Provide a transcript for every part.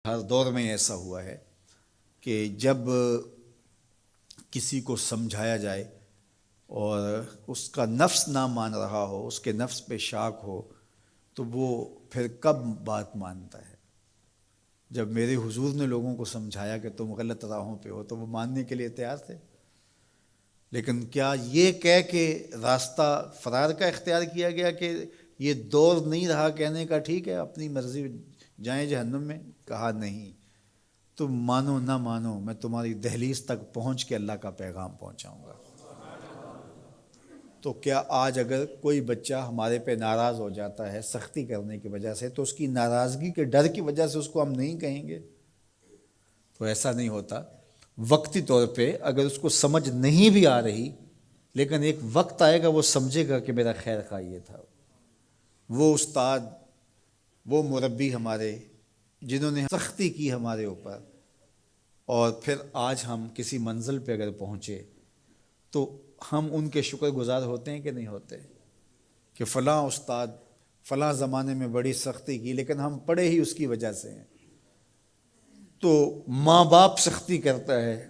ہر دور میں ایسا ہوا ہے کہ جب کسی کو سمجھایا جائے اور اس کا نفس نہ مان رہا ہو، اس کے نفس پہ شاک ہو، تو وہ پھر کب بات مانتا ہے؟ جب میرے حضور نے لوگوں کو سمجھایا کہ تم غلط راہوں پہ ہو تو وہ ماننے کے لیے تیار تھے، لیکن کیا یہ کہہ کے راستہ فرار کا اختیار کیا گیا کہ یہ دور نہیں رہا کہنے کا ٹھیک ہے اپنی مرضی جائیں جہنم میں؟ کہا نہیں، تم مانو نہ مانو میں تمہاری دہلیز تک پہنچ کے اللہ کا پیغام پہنچاؤں گا۔ تو کیا آج اگر کوئی بچہ ہمارے پہ ناراض ہو جاتا ہے سختی کرنے کی وجہ سے، تو اس کی ناراضگی کے ڈر کی وجہ سے اس کو ہم نہیں کہیں گے؟ تو ایسا نہیں ہوتا۔ وقتی طور پہ اگر اس کو سمجھ نہیں بھی آ رہی، لیکن ایک وقت آئے گا وہ سمجھے گا کہ میرا خیر خواہ یہ تھا۔ وہ استاد، وہ مربی ہمارے جنہوں نے سختی کی ہمارے اوپر، اور پھر آج ہم کسی منزل پہ اگر پہنچے تو ہم ان کے شکر گزار ہوتے ہیں کہ نہیں ہوتے؟ کہ فلاں استاد فلاں زمانے میں بڑی سختی کی لیکن ہم پڑھے ہی اس کی وجہ سے ہیں۔ تو ماں باپ سختی کرتا ہے،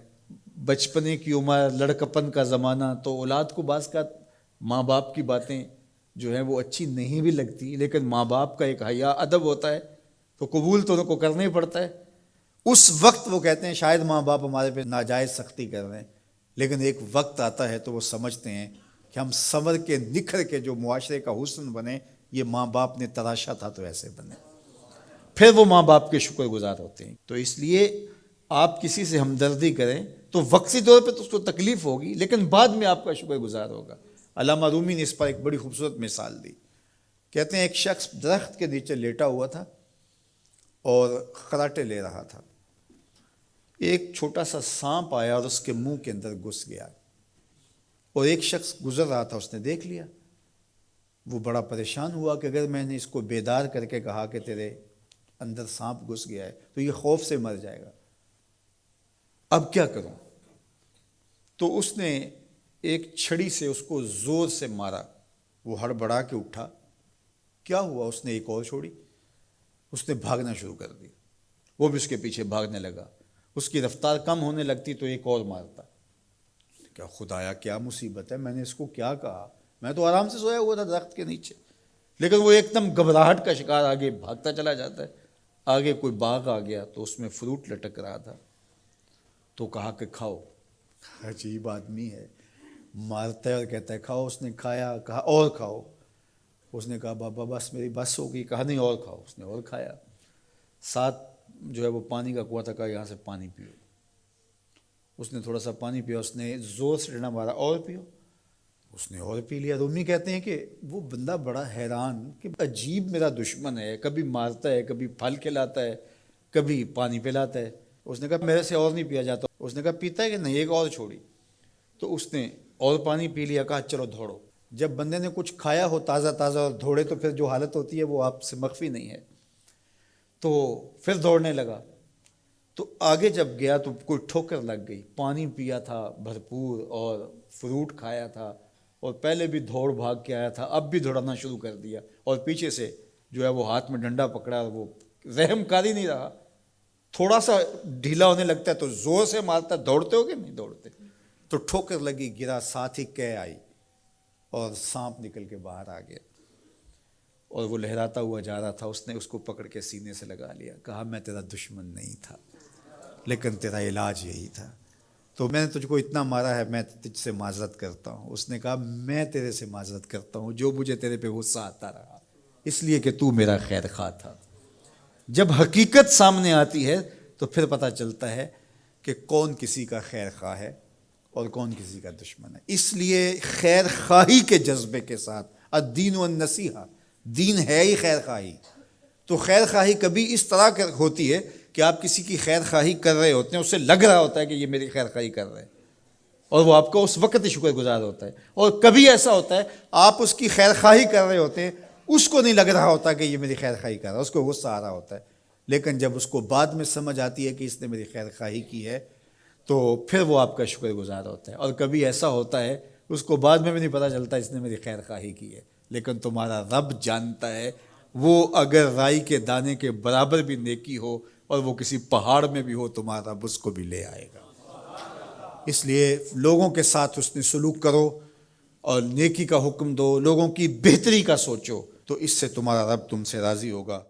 بچپنے کی عمر، لڑکپن کا زمانہ، تو اولاد کو بعض کا ماں باپ کی باتیں جو ہیں وہ اچھی نہیں بھی لگتی، لیکن ماں باپ کا ایک حیا ادب ہوتا ہے تو قبول تو ان کو کرنا ہی پڑتا ہے۔ اس وقت وہ کہتے ہیں شاید ماں باپ ہمارے پہ ناجائز سختی کر رہے ہیں، لیکن ایک وقت آتا ہے تو وہ سمجھتے ہیں کہ ہم سنور کے نکھر کے جو معاشرے کا حسن بنے، یہ ماں باپ نے تراشا تھا تو ایسے بنے، پھر وہ ماں باپ کے شکر گزار ہوتے ہیں۔ تو اس لیے آپ کسی سے ہمدردی کریں تو وقتی طور پہ تو اس کو تکلیف ہوگی، لیکن بعد میں آپ کا شکر گزار ہوگا۔ علامہ رومی نے اس پر ایک بڑی خوبصورت مثال دی۔ کہتے ہیں ایک شخص درخت کے نیچے لیٹا ہوا تھا اور خراٹے لے رہا تھا۔ ایک چھوٹا سا سانپ آیا اور اس کے منہ کے اندر گھس گیا، اور ایک شخص گزر رہا تھا، اس نے دیکھ لیا۔ وہ بڑا پریشان ہوا کہ اگر میں نے اس کو بیدار کر کے کہا کہ تیرے اندر سانپ گھس گیا ہے تو یہ خوف سے مر جائے گا، اب کیا کروں؟ تو اس نے ایک چھڑی سے اس کو زور سے مارا، وہ ہڑبڑا کے اٹھا۔ کیا ہوا؟ اس نے ایک اور چھوڑی، اس نے بھاگنا شروع کر دی، وہ بھی اس کے پیچھے بھاگنے لگا۔ اس کی رفتار کم ہونے لگتی تو ایک اور مارتا۔ کیا خدایا کیا مصیبت ہے، میں نے اس کو کیا کہا؟ میں تو آرام سے سویا ہوا تھا درخت کے نیچے، لیکن وہ ایک دم گھبراہٹ کا شکار آگے بھاگتا چلا جاتا ہے۔ آگے کوئی باغ آ گیا تو اس میں فروٹ لٹک رہا تھا، تو کہا کہ کھاؤ۔ عجیب آدمی ہے، مارتا ہے اور کہتا ہے کھاؤ۔ اس نے کھایا، کہا اور کھاؤ۔ اس نے کہا بابا بس میری بس ہو گئی، کہا نہیں اور کھاؤ۔ اس نے اور کھایا۔ ساتھ جو ہے وہ پانی کا کنواں تھا، کہا یہاں سے پانی پیو۔ اس نے تھوڑا سا پانی پیا، اس نے زور سے ڈنڈا مارا، اور پیو۔ اس نے اور پی لیا۔ رومی کہتے ہیں کہ وہ بندہ بڑا حیران کہ عجیب میرا دشمن ہے، کبھی مارتا ہے، کبھی پھل کھلاتا ہے، کبھی پانی پلاتا ہے۔ اس نے کہا میرے سے اور نہیں پیا جاتا۔ اس نے کہا پیتا ہے کہ نہیں؟ ایک اور چھوڑی۔ تو اس نے اور پانی پی لیا، کہا چلو دوڑو۔ جب بندے نے کچھ کھایا ہو تازہ تازہ اور دوڑے تو پھر جو حالت ہوتی ہے وہ آپ سے مخفی نہیں ہے۔ تو پھر دوڑنے لگا، تو آگے جب گیا تو کوئی ٹھوکر لگ گئی۔ پانی پیا تھا بھرپور اور فروٹ کھایا تھا، اور پہلے بھی دوڑ بھاگ کے آیا تھا، اب بھی دوڑنا شروع کر دیا، اور پیچھے سے جو ہے وہ ہاتھ میں ڈنڈا پکڑا، اور وہ رحم کاری نہیں رہا۔ تھوڑا سا ڈھیلا ہونے لگتا ہے تو زور سے مارتا۔ دوڑتے ہو کہ نہیں دوڑتے؟ تو ٹھوکر لگی، گرا، ساتھ ہی کہہ آئی اور سانپ نکل کے باہر آ گیا، اور وہ لہراتا ہوا جا رہا تھا۔ اس نے اس کو پکڑ کے سینے سے لگا لیا، کہا میں تیرا دشمن نہیں تھا، لیکن تیرا علاج یہی تھا۔ تو میں نے تجھ کو اتنا مارا ہے، میں تجھ سے معذرت کرتا ہوں۔ اس نے کہا میں تیرے سے معذرت کرتا ہوں جو مجھے تیرے پہ غصہ آتا رہا، اس لیے کہ تو میرا خیر خواہ تھا۔ جب حقیقت سامنے آتی ہے تو پھر پتہ چلتا ہے کہ کون کسی کا خیر خواہ ہے اور کون کسی کا دشمن ہے۔ اس لیے خیر خواہی کے جذبے کے ساتھ، الدین والنصیحہ، دین ہے ہی خیر خواہی۔ تو خیر خواہی کبھی اس طرح ہوتی ہے کہ آپ کسی کی خیر خواہی کر رہے ہوتے ہیں، اسے لگ رہا ہوتا ہے کہ یہ میری خیر خواہی کر رہے ہیں، اور وہ آپ کو اس وقت ہی شکر گزار ہوتا ہے۔ اور کبھی ایسا ہوتا ہے آپ اس کی خیر خواہی کر رہے ہوتے ہیں، اس کو نہیں لگ رہا ہوتا کہ یہ میری خیر خواہی کر رہا ہے، اس کو غصہ آ رہا ہوتا ہے، لیکن جب اس کو بعد میں سمجھ آتی ہے کہ اس نے میری خیر خواہی کی ہے تو پھر وہ آپ کا شکر گزار ہوتا ہے۔ اور کبھی ایسا ہوتا ہے اس کو بعد میں بھی نہیں پتہ چلتا اس نے میری خیر خواہی کی ہے، لیکن تمہارا رب جانتا ہے، وہ اگر رائی کے دانے کے برابر بھی نیکی ہو اور وہ کسی پہاڑ میں بھی ہو تمہارا رب اس کو بھی لے آئے گا۔ اس لیے لوگوں کے ساتھ حسن سلوک کرو اور نیکی کا حکم دو، لوگوں کی بہتری کا سوچو، تو اس سے تمہارا رب تم سے راضی ہوگا۔